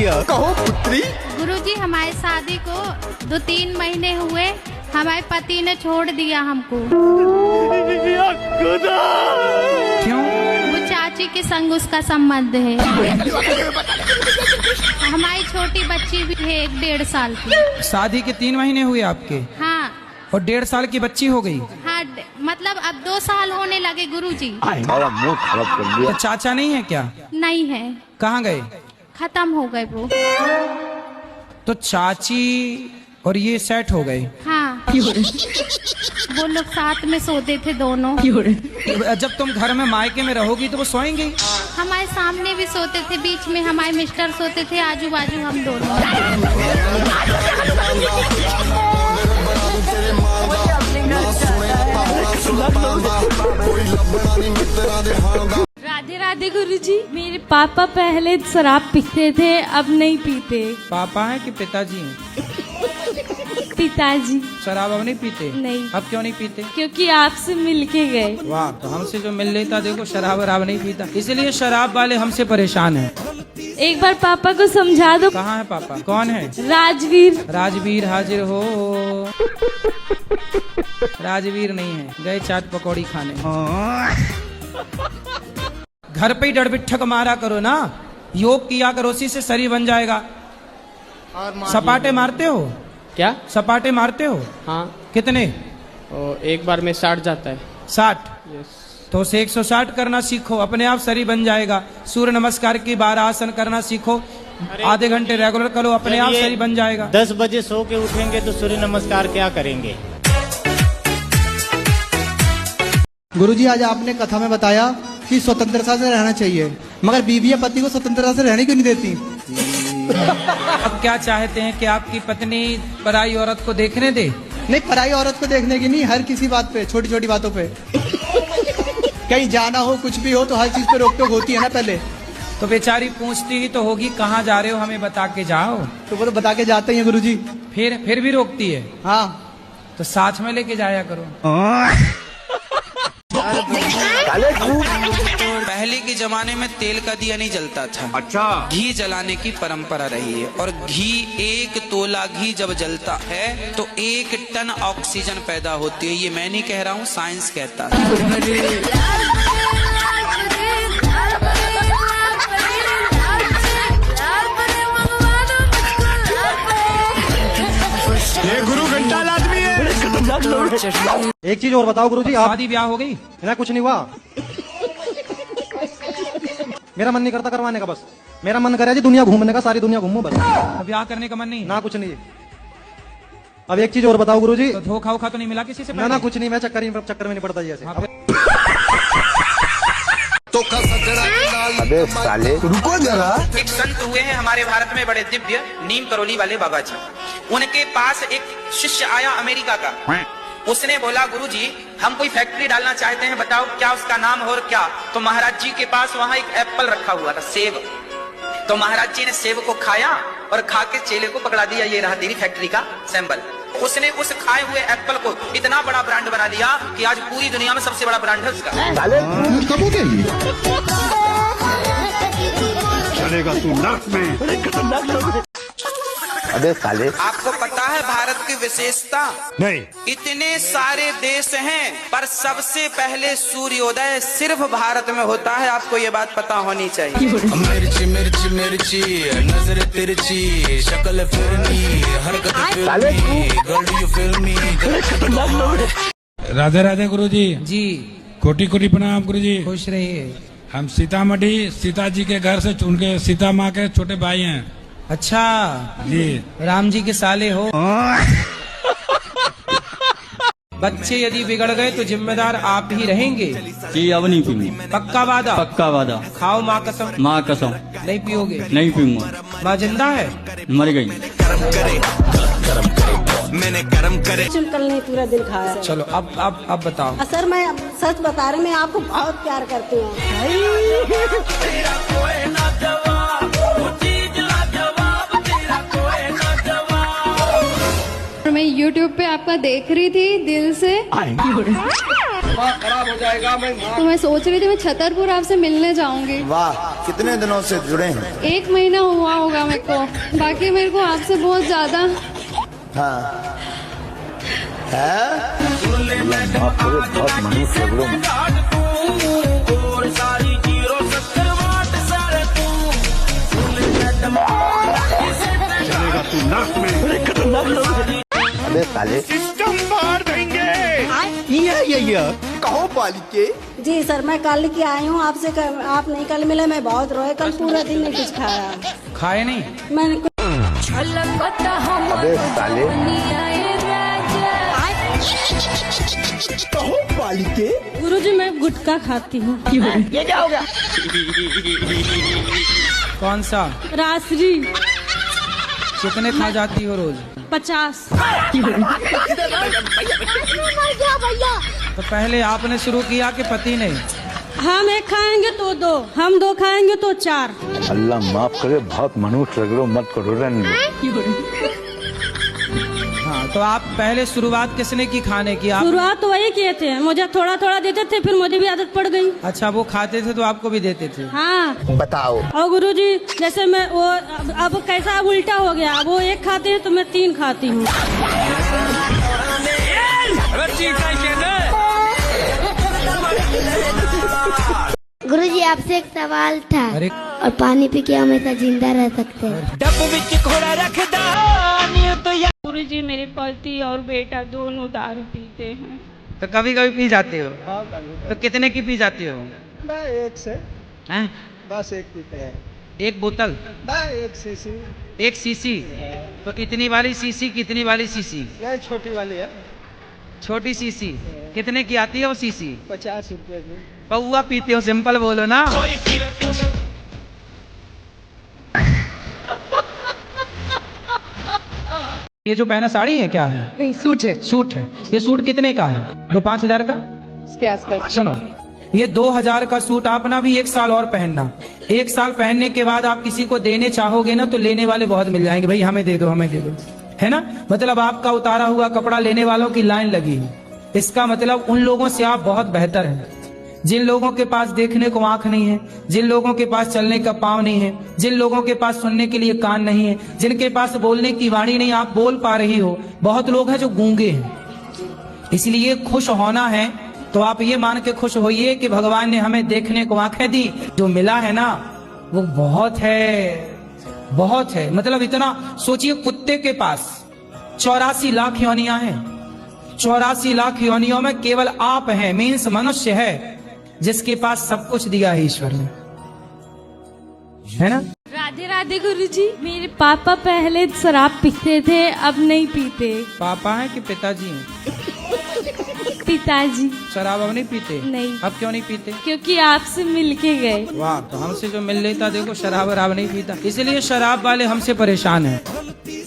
गया। कहो पुत्री। गुरुजी, हमारी शादी को 2-3 महीने हुए, हमारे पति ने छोड़ दिया हमको। क्यों? वो चाची के संग उसका संबंध है। हमारी छोटी बच्ची भी है 1-1.5 साल की। शादी के 3 महीने हुए आपके? हाँ। और 1.5 साल की बच्ची हो गई? हाँ, मतलब अब 2 साल होने लगे गुरुजी। तो चाचा नहीं है क्या? नहीं है। कहाँ गए? खत्म हो गए वो। तो चाची और ये सेट हो गए? हाँ। वो लोग साथ में सोते थे दोनों। जब तुम घर में मायके में रहोगी तो वो सोएंगे? हमारे सामने भी सोते थे, बीच में हमारे मिस्टर सोते थे, आजू बाजू हम दोनों। राधे राधे गुरुजी। मेरे पापा पहले शराब पीते थे, अब नहीं पीते। पापा है कि पिताजी हैं? पिताजी। शराब अब नहीं पीते? नहीं। अब क्यों नहीं पीते? क्योंकि आपसे मिलके गए। वाह, तो हमसे जो मिल लेता, देखो शराब वराब नहीं पीता, इसलिए शराब वाले हमसे परेशान हैं। एक बार पापा को समझा दो। कहाँ है पापा? कौन है? राजवीर। राजवीर हाजिर हो। राजवीर नहीं है, गए चाट पकौड़ी खाने। घर पे ही डड़बिठक मारा करो ना, योग किया करो, उसी से शरीर बन जाएगा। सपाटे मारते हो क्या? सपाटे मारते हो? हाँ। कितने? एक बार में 60 जाता है। 60? यस। तो उसे 160 करना सीखो, अपने आप शरीर बन जाएगा। सूर्य नमस्कार की 12 आसन करना सीखो, आधे घंटे रेगुलर करो, अपने आप शरीर बन जाएगा। 10 बजे सो के उठेंगे तो सूर्य नमस्कार क्या करेंगे? गुरुजी, आज आपने कथा में बताया कि स्वतंत्रता से रहना चाहिए, मगर बीवी या पति को स्वतंत्रता से रहने क्यों नहीं देती? अब क्या चाहते हैं कि आपकी पत्नी पराई औरत को देखने दे? नहीं, पराई औरत को देखने की नहीं, हर किसी बात पे, छोटी छोटी बातों पे। कहीं जाना हो, कुछ भी हो, तो हर चीज पे रोक टोक होती है ना पहले। तो बेचारी पूछती ही तो होगी, कहाँ जा रहे हो, हमें बता के जाओ। तो वो तो बता के जाते हैं गुरुजी। फिर भी रोकती है? हाँ। तो साथ में लेके जाया करो। पहले के जमाने में तेल का दिया नहीं जलता था। अच्छा। घी जलाने की परंपरा रही है, और घी 1 तोला घी जब जलता है तो 1 टन ऑक्सीजन पैदा होती है। ये मैं नहीं कह रहा हूँ, साइंस कहता है। ये गुरु घंटाल आदमी है। एक चीज और बताओ गुरुजी, आप शादी ब्याह हो गई? ना कुछ नहीं हुआ। मेरा मन नहीं करता करवाने का, बस मेरा मन करे जी दुनिया घूमने का, सारी दुनिया घूमूं बस। ब्याह करने का मन नहीं? ना कुछ नहीं। अब एक चीज और बताओ गुरुजी। तो धोखा वोखा तो नहीं मिला किसी से? ना कुछ नहीं, मैं चक्कर में नहीं पड़ता जी ऐसे। अबे साले रुको जरा। एक संत हुए हैं हमारे भारत में, बड़े दिव्य, नीम करोली वाले बाबा जी। उनके पास एक शिष्य आया अमेरिका का। उसने बोला, गुरुजी हम कोई फैक्ट्री डालना चाहते हैं, बताओ क्या उसका नाम हो और क्या। तो महाराज जी के पास वहां एक एप्पल रखा हुआ था, सेब। तो महाराज जी ने सेब को खाया और खा के चेले को पकड़ा दिया, ये रहा तेरी फैक्ट्री का सिंबल। उसने उस खाए हुए एप्पल को इतना बड़ा ब्रांड बना दिया कि आज पूरी दुनिया में सबसे बड़ा ब्रांड है उसका। चलेगा तू नाक में। अबे साले, आपको पता है भारत की विशेषता? नहीं। इतने सारे देश हैं, पर सबसे पहले सूर्योदय सिर्फ भारत में होता है। आपको ये बात पता होनी चाहिए। मिर्ची मिर्ची मिर्ची, नजर तिरछी, शक्ल फिरनी, हरकत फिरनी, गर्ल यू फिल्मी। राधे राधे गुरुजी। जी कोटि कोटि प्रणाम गुरुजी। खुश रहिए। हम सीतामढ़ी सीता जी के घर से, उनके सीता माँ के छोटे भाई हैं। अच्छा जी। राम जी के साले हो। बच्चे यदि बिगड़ गए तो जिम्मेदार आप ही रहेंगे। जी, अब नहीं पीऊंगा। पक्का वादा? पक्का वादा। खाओ माँ कसम। माँ कसम। नहीं पियोगे? नहीं पीऊंगा। माँ जिंदा है? मर गई। मैंने कर्म करे। कल नहीं पूरा दिन खाया। चलो अब बताओ। सर मैं सच बता रही, मैं आपको बहुत प्यार करती हूँ। मैं YouTube पे आपका देख रही थी दिल से। दिमाग खराब हो जाएगा। तो मैं सोच रही थी मैं छतरपुर आपसे मिलने जाऊंगी। वाह, कितने दिनों से जुड़े हैं? 1 महीना हुआ होगा मेरे को, बाकी मेरे को आपसे बहुत ज्यादा हाँ बहुत मनुष्य लग रहे हो। चलेगा तू नर्क में। खतरनाक लोग। अबे साले सिस्टम मार देंगे। ये कहो पालिके। जी सर, मैं कल की आई हूँ आपसे। आप नहीं कल मिले, मैं बहुत रोए। कल पूरा दिन नहीं कुछ खाया। खाए नहीं? मैंने अबे साले कहो पालिके। गुरुजी मैं गुटखा खाती हूँ। ये क्या हो गया? कौन सा? रासरी। कितने खा जाती हो रोज? 50। तो पहले आपने शुरू किया कि पति ने? हम 1 खाएंगे तो 2, हम 2 खाएंगे तो 4। अल्लाह माफ करे, बहुत मनुष्य लग रहे हो, मत करो रन। हाँ, तो आप पहले शुरुआत किसने की खाने की? आप? शुरुआत तो वही किए थे, मुझे थोड़ा थोड़ा देते थे, फिर मुझे भी आदत पड़ गई। अच्छा, वो खाते थे तो आपको भी देते थे? हाँ। बताओ। और गुरुजी जैसे मैं वो अब कैसा अब उल्टा हो गया, अब वो 1 खाते हैं तो मैं 3 खाती हूँ। गुरुजी आपसे एक सवाल था। अरे और पानी पी के हमेशा जिंदा रह सकते हैं? गुरुजी मेरे पति और बेटा दोनों दारू पीते हैं। तो कभी कभी पी जाते हो? तो कितने की पी जाती हो? 1 से हैं? बस 1 पीते हैं। 1 बोतल? 1 सीसी। 1 सीसी? तो कितनी वाली सीसी, कितनी वाली सीसी? ये छोटी वाली है। छोटी सीसी कितने की आती है वो सीसी? 50 रुपए की। पौवा पीते हो, सिंपल बोलो ना। ये जो पहना साड़ी है क्या है? नहीं, सूट है। सूट है। ये सूट कितने का है? तो 5000 का? इसके आसपास। सुनो, ये 2000 का सूट आप ना भी 1 साल और पहनना। 1 साल पहनने के बाद आप किसी को देने चाहोगे ना तो लेने वाले बहुत मिल जाएंगे, भाई हमें दे दो, हमें दे दो, है ना? मतलब आपका उतारा हुआ कपड़ा लेने वालों की लाइन लगी है। इसका मतलब उन लोगों से आप बहुत बेहतर हैं जिन लोगों के पास देखने को आंख नहीं है, जिन लोगों के पास चलने का पाँव नहीं है, जिन लोगों के पास सुनने के लिए कान नहीं है, जिनके पास बोलने की वाणी नहीं, आप बोल पा रही हो। बहुत लोग हैं जो गूंगे हैं। इसलिए खुश होना है तो आप ये मान के खुश होइए कि भगवान ने हमें देखने को आंखें दी। जो मिला है ना वो बहुत है, बहुत है। मतलब इतना सोचिए, कुत्ते के पास 84 लाख योनियां हैं। 84 लाख योनियों में केवल आप हैं, मीन्स मनुष्य है जिसके पास सब कुछ दिया है ईश्वर ने, है ना? राधे राधे गुरुजी। मेरे पापा पहले शराब पीते थे, अब नहीं पीते। पापा हैं कि पिताजी हैं? पिताजी। शराब अब नहीं पीते? नहीं। अब क्यों नहीं पीते? क्योंकि आपसे मिलके गए। वाह, तो हमसे जो मिल लेता, देखो शराब वराब नहीं पीता, इसलिए शराब वाले हमसे परेशान हैं।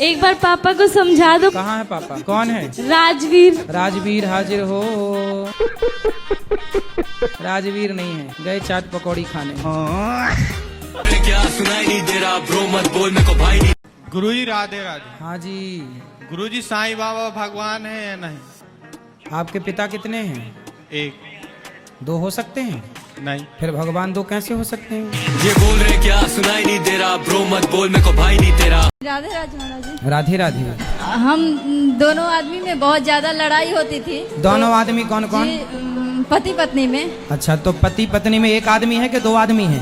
एक बार पापा को समझा दो। कहाँ है पापा? कौन है? राजवीर। राजवीर हाजिर हो। राजवीर नहीं है, गए चाट पकौड़ी खाने। क्या सुनाई नहीं दे रहा ब्रो, मत बोल मेरे को भाई। गुरुजी राधे राधे। हाँ जी। गुरुजी साईं बाबा भगवान है या नहीं? आपके पिता कितने हैं? 1। 2 हो सकते हैं? नहीं। फिर भगवान 2 कैसे हो सकते हैं? ये बोल रहे क्या सुनाई नहीं दे रहा ब्रो, मत बोल मेरे को भाई नहीं तेरा। राधे राधे महाराज जी। राधे राधे। हम दोनों आदमी में बहुत ज्यादा लड़ाई होती थी। दोनों आदमी कौन कौन? पति पत्नी में। अच्छा, तो पति पत्नी में 1 आदमी है कि 2 आदमी है?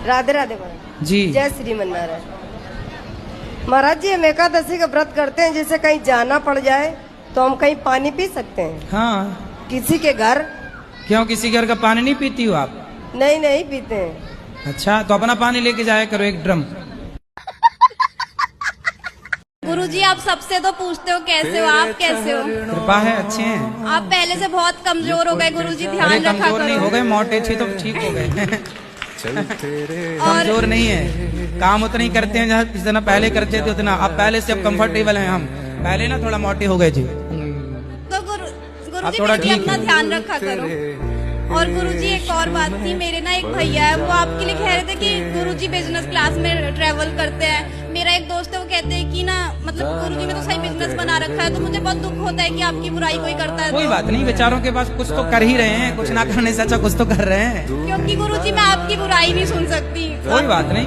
राधे राधे महाराज जी। जय श्रीमन नारायण। महाराज जी, हम एकादशी का व्रत करते हैं, जैसे कहीं जाना पड़ जाए तो हम कहीं पानी पी सकते हैं? हाँ। किसी के घर? क्यों, किसी घर का पानी नहीं पीती हो आप? नहीं, नहीं पीते हैं। अच्छा, तो अपना पानी लेके जाया करो 1 ड्रम। गुरुजी आप सबसे तो पूछते हो कैसे हो, आप कैसे हो? कृपा है, अच्छे हैं। आप पहले से बहुत कमजोर हो गए गुरुजी, अरे ध्यान रखा कमजोर नहीं करो। हो गए, मोटे थे तो ठीक हो गए। कमजोर नहीं है, काम उतना ही करते हैं जितना पहले करते थे उतना। अब पहले से अब कंफर्टेबल हैं हम, पहले ना थोड़ा मोटे हो गए थे। तो गुरुजी थोड़ा फिर भी ठीक अपना है। ध्यान रखा करो। और गुरुजी एक और बात थी, मेरे ना एक भैया है, वो आपके लिए कह रहे थे कि गुरुजी बिजनेस क्लास में ट्रेवल करते हैं। मेरा एक दोस्त है, वो कहते हैं कि ना मतलब गुरुजी ने तो सही बिजनेस बना रखा है, तो मुझे बहुत दुख होता है कि आपकी बुराई कोई करता है। कोई बात नहीं, बेचारों के पास कुछ तो कर ही रहे हैं, कुछ ना करने से अच्छा कुछ तो कर रहे हैं। क्योंकि गुरुजी मैं आपकी बुराई नहीं सुन सकती। कोई बात नहीं,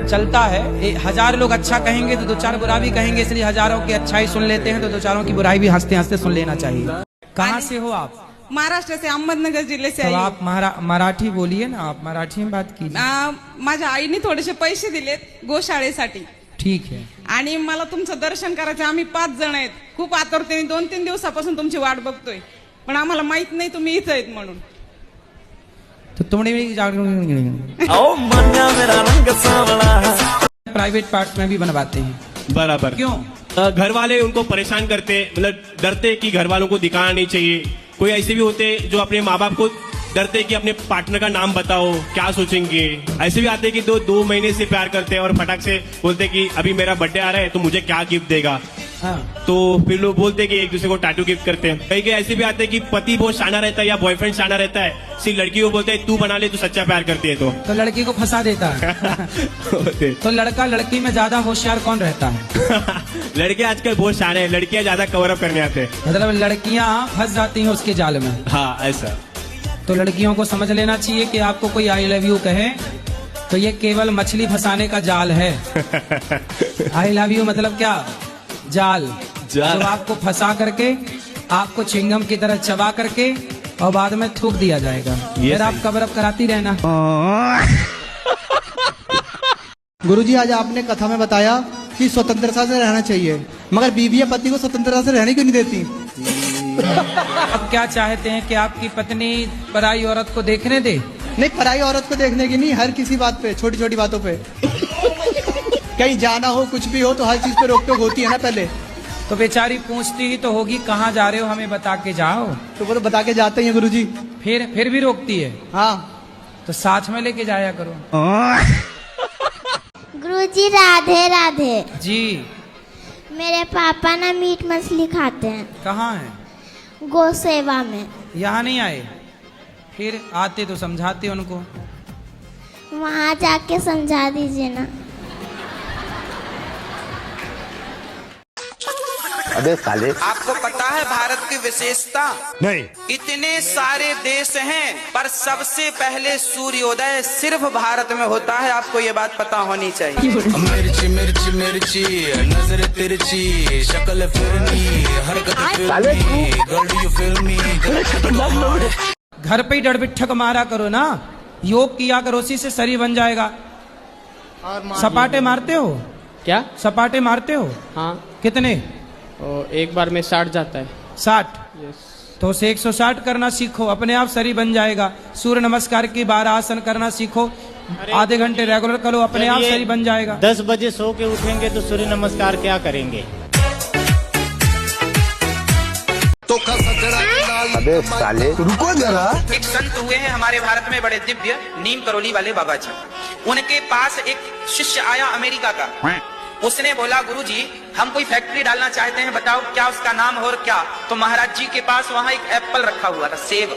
चलता है। 1000 लोग अच्छा कहेंगे तो 2-4 बुरा भी कहेंगे, इसलिए हजारों की अच्छाई सुन लेते हैं तो 2-4 की बुराई भी हंसते हंसते सुन लेना चाहिए। कहाँ से हो आप? महाराष्ट्र से, अहमदनगर जिल्हे से। तो आप मराठी बोलिए ना, आप मराठी में बात कीजिए। माझ्या आईने थोडेसे पैसे दिलेत गोशाळेसाठी, ठीक है। आणि मला तुमचं दर्शन करायचं। आम्ही 5 जण आहेत, खूप आतुरतेने 2-3 दिवसापासून तुमची वाट बघतोय, पण आम्हाला माहित नाही तुम्ही इथं आहेत म्हणून। तो तुमने प्राइवेट पार्ट में भी बनवाते हैं बराबर। क्यों? घर वाले उनको परेशान करते, मतलब डरते कि घर वालों को दिखाना नहीं चाहिए। कोई ऐसे भी होते जो अपने माँ बाप को डरते कि अपने पार्टनर का नाम बताओ, क्या सोचेंगे। ऐसे भी आते कि 2 महीने से प्यार करते हैं और फटाक से बोलते कि अभी मेरा बर्थडे आ रहा है तो मुझे क्या गिफ्ट देगा। हाँ। तो फिर लोग बोलते कि एक दूसरे को टैटू गिफ्ट करते हैं। कई ऐसे भी आते हैं कि पति बहुत शाना रहता है या बॉयफ्रेंड शाना रहता है, सिर्फ लड़की को बोलते है तू बना ले, तू सच्चा प्यार करती है तो लड़की को फंसा देता है। तो लड़का लड़की में ज्यादा होशियार कौन रहता है? लड़के आजकल बहुत शाने हैं, लड़कियां ज्यादा कवर अप करने आते हैं। मतलब लड़कियां फंस जाती हैं उसके जाल में। हाँ ऐसा। तो लड़कियों को समझ लेना चाहिए कि आपको कोई आई लव यू कहे तो ये केवल मछली फंसाने का जाल है। आई लव यू मतलब क्या? जाल। जो आपको फंसा करके आपको चिंगम की तरह चबा करके और बाद में थूक दिया जाएगा। फिर आप कवर अप कराती रहना। गुरुजी, आज आपने कथा में बताया कि स्वतंत्रता से रहना चाहिए, मगर बीवी या पति को स्वतंत्रता से रहने क्यों नहीं देती? अब क्या चाहते हैं कि आपकी पत्नी पराई औरत को देखने दे? नहीं, पराई औरत को देखने की नहीं, हर किसी बात पे, छोटी छोटी बातों पे। कहीं जाना हो, कुछ भी हो तो हर चीज पे रोक टोक होती है ना पहले। तो बेचारी पूछती ही तो होगी कहाँ जा रहे हो, हमें बता के जाओ। तो वो तो बता के जाते हैं गुरुजी। फिर भी रोकती है? हाँ। तो साथ में लेके जाया करो। गुरुजी राधे राधे जी। मेरे पापा ना मीट मछली खाते हैं। कहाँ है? गौ सेवा में। यहाँ नहीं आए? फिर आते तो समझाते उनको। वहाँ जाके समझा दीजिए ना। अबे साले, आपको पता है भारत की विशेषता? नहीं। इतने सारे देश हैं पर सबसे पहले सूर्योदय सिर्फ भारत में होता है। आपको ये बात पता होनी चाहिए। मिर्ची मिर्ची मिर्ची नजर तिरछी शक्ल फिरनी हरकत फिल्मी गर्ल यू फिल्मी। घर पे ही डरबिठक मारा करो ना, योग किया करो, उसी से शरीर बन जाएगा। सपाटे मारते हो क्या? सपाटे मारते हो? हाँ। कितने? एक बार में 60 जाता है। 60? तो उसे 160 करना सीखो, अपने आप शरीर बन जाएगा। सूर्य नमस्कार की 12 आसन करना सीखो, आधे घंटे रेगुलर करो, अपने आप शरीर बन जाएगा। 10 बजे सो के उठेंगे तो सूर्य नमस्कार क्या करेंगे? अबे साले, रुको जरा। एक संत हुए हैं हमारे भारत में बड़े दिव्य, नीम करोली वाले बाबा जी। उनके पास एक शिष्य आया अमेरिका का। उसने बोला गुरुजी हम कोई फैक्ट्री डालना चाहते हैं, बताओ क्या उसका नाम हो और क्या। तो महाराज जी के पास वहां एक एप्पल रखा हुआ था, सेब।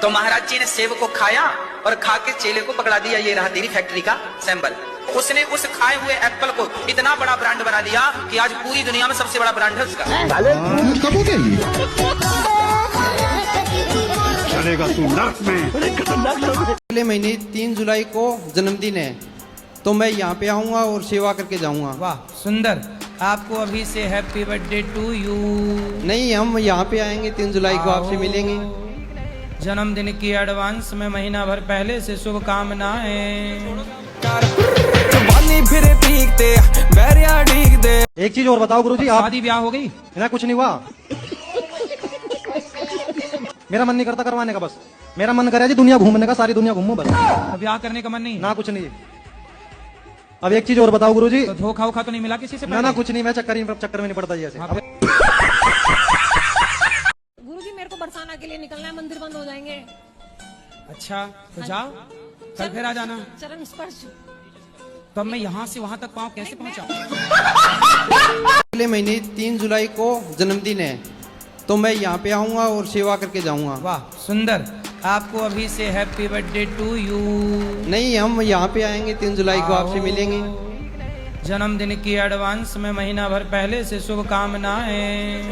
तो महाराज जी ने सेब को खाया और खा के चेले को पकड़ा दिया, ये रहा तेरी फैक्ट्री का सिंबल। उसने उस खाए हुए एप्पल को इतना बड़ा ब्रांड बना दिया कि आज पूरी दुनिया में सबसे बड़ा ब्रांड है उसका। चलेगा तू नर्क में। अगले महीने 3 जुलाई को जन्मदिन है, तो मैं यहाँ पे आऊँगा और सेवा करके जाऊँगा। वाह सुंदर, आपको अभी से हैप्पी बर्थडे टू यू। नहीं, हम यहाँ पे आएंगे 3 जुलाई को, आपसे मिलेंगे। जन्मदिन की एडवांस में महीना भर पहले से शुभकामनाएं। एक चीज और बताओ गुरुजी, आप शादी ब्याह हो गई? ना कुछ नहीं हुआ। मेरा मन नहीं करता करवाने का, बस मेरा मन करे जी दुनिया घूमने का, सारी दुनिया घूमूं बस। ब्याह करने का मन नहीं? ना कुछ नहीं। अब एक चीज और बताओ गुरुजी। तो धोखा वोखा तो नहीं मिला किसी से? ना कुछ नहीं, मैं चक्कर में नहीं पड़ता जैसे। गुरुजी मेरे को बरसाना के लिए निकलना है, मंदिर बंद हो जाएंगे। अच्छा तो जाओ, कल फिर आ जाना। चरण स्पर्श। तब मैं यहाँ से वहाँ तक पाऊँ, कैसे पहुँचा? अगले महीने 3 जुलाई को जन्मदिन है, तो मैं यहाँ पे आऊँगा और सेवा करके जाऊँगा। वाह सुंदर, आपको अभी से हैप्पी बर्थडे टू यू। नहीं, हम यहाँ पे आएंगे 3 जुलाई को, आपसे मिलेंगे। जन्मदिन की एडवांस में महीना भर पहले से शुभकामनाएं।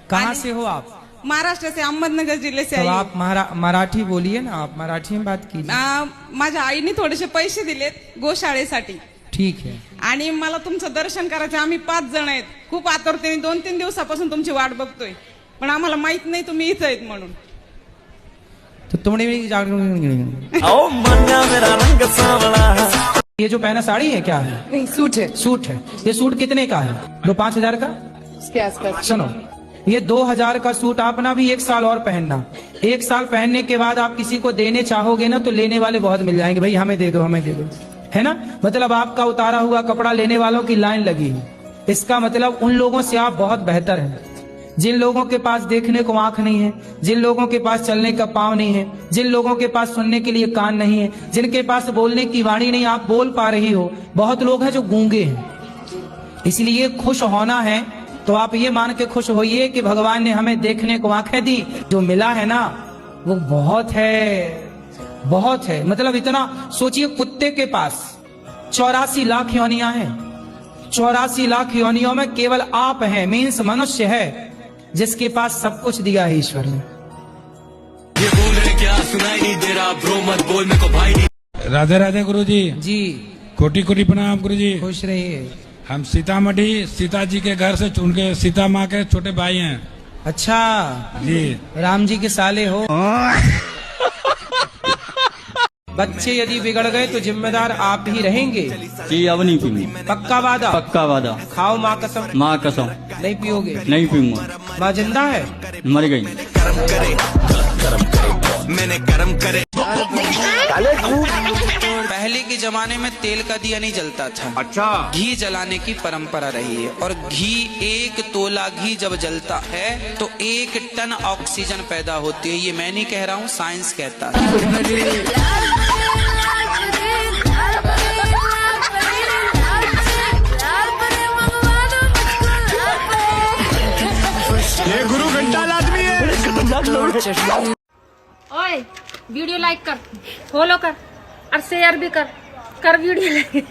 कहाँ से हो आप? महाराष्ट्र से, अहमदनगर जिल्हे से तो आई आप मराठी बोलिए ना, आप मराठी में बात कीजिए। माझ्या आईने थोडेसे पैसे दिलेत गोशाळेसाठी ठीक है। आणि मला तुमचं दर्शन करायचं। आम्ही 5 जण आहेत, खूप आतुरतेने 2-3 दिवसापासून तुमची वाट बघतोय, पण आम्हाला माहित नाही तुम्ही इथं आहेत म्हणून। तो तुमने भी ये जो पहना साड़ी है क्या है? नहीं, सूट है। सूट है। ये सूट कितने का है? 5,000 का? उसके आसपास। सुनो, ये 2,000 का सूट आप ना भी 1 साल और पहनना। 1 साल पहनने के बाद आप किसी को देने चाहोगे ना तो लेने वाले बहुत मिल जाएंगे, भाई हमें दे दो, हमें दे दो, है ना। मतलब आपका उतारा हुआ कपड़ा लेने वालों की लाइन लगी है। इसका मतलब उन लोगों से आप बहुत बेहतर हैं, जिन लोगों के पास देखने को आंख नहीं है, जिन लोगों के पास चलने का पांव नहीं है, जिन लोगों के पास सुनने के लिए कान नहीं है, जिनके पास बोलने की वाणी नहीं, आप बोल पा रही हो। बहुत लोग हैं जो गूंगे हैं। इसलिए खुश होना है तो आप ये मान के खुश होइए कि भगवान ने हमें देखने को आंखें दी। जो मिला है ना वो बहुत है, बहुत है। मतलब इतना सोचिए, कुत्ते के पास 84 लाख योनियां हैं। 84 लाख योनियों में केवल आप हैं, मीन्स मनुष्य है, जिसके पास सब कुछ दिया है ईश्वर ने। ये बोल रहे क्या सुनाई नहीं दे रहा, ब्रो मत बोल मेरे को भाई नहीं। राधे राधे गुरु जी। जी कोटि कोटि प्रणाम गुरु जी। खुश रहिए। हम सीतामढ़ी सीता जी के घर से चुन के सीता माँ के छोटे भाई हैं। अच्छा जी, राम जी के साले हो। बच्चे यदि बिगड़ गए तो जिम्मेदार आप ही रहेंगे। जी अब नहीं पीऊंगा। पक्का वादा? पक्का वादा। खाओ माँ कसम। माँ कसम। नहीं पियोगे? नहीं पीऊंगा। माँ जिंदा है? मर गई। मैंने कर्म करे। पहले के जमाने में तेल का दिया नहीं जलता था। अच्छा। घी जलाने की परंपरा रही है, और घी 1 तोला घी जब जलता है तो 1 टन ऑक्सीजन पैदा होती है। ये मैं नहीं कह रहा हूँ, साइंस कहता है। ये गुरु घंटाल आदमी है, खतरनाक लोग हैं। ओए वीडियो लाइक कर, फॉलो कर और शेयर भी कर वीडियो लाइक।